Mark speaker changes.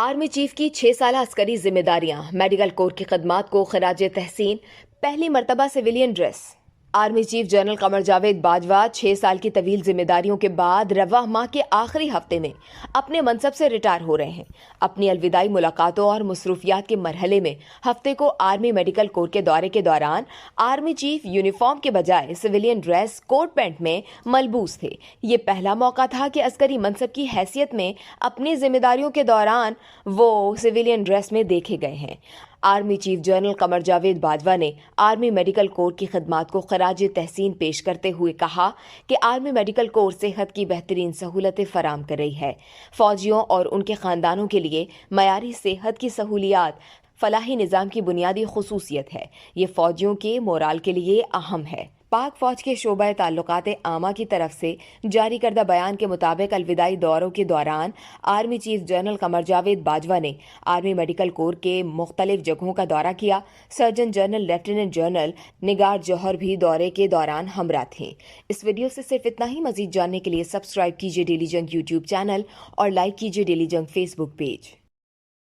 Speaker 1: Army chief की 6 साल अस्करी जिम्मेदारियां, मेडिकल कोर की खदमात को खराज तहसीन, पहली मरतबा civilian dress. Army chief general Qamar Javed Bajwa 6 साल की तवील जिम्मेदारियों के बाद रवाह माह के आखिरी हफ्ते में अपने मनसब से रिटायर हो रहे हैं। अपनी अलविदाई मुलाकातों और मसरूफियात के मरहले में हफ्ते को आर्मी मेडिकल कोर के दौरे के दौरान आर्मी चीफ यूनिफॉर्म के बजाय सिविलियन ड्रेस कोट पैंट में मलबूस थे। ये पहला मौका था कि अस्करी मनसब की हैसियत में अपनी जिम्मेदारियों के दौरान वो सिविलियन ड्रेस में देखे गए हैं। Army chief general Qamar Javed Bajwa ने आर्मी मेडिकल कोर की खदमात को खराज तहसीन पेश करते हुए कहा कि आर्मी मेडिकल कोर सेहत की बेहतरीन सहूलतें फराम कर रही है। फौजियों और उनके खानदानों के लिए मयारी सेहत की सहूलियात फलाही निज़ाम की बुनियादी खुसूसियत है। ये फौजियों के मोराल के लिए अहम है। पाक फौज के शोबा ताल्लुकात आमा की तरफ से जारी करदा बयान के मुताबिक अलविदाई दौरों के दौरान army chief general Qamar Javed Bajwa ने आर्मी मेडिकल कोर के मुख्तलिफ जगहों का दौरा किया। सर्जन जनरल लेफ्टिनेंट जनरल निगार जौहर भी दौरे के दौरान हमरा थे। इस वीडियो से सिर्फ इतना ही। मजीद जानने के लिए सब्सक्राइब कीजिए डेली जंग यूट्यूब चैनल और लाइक कीजिए डेली जंग फेसबुक पेज।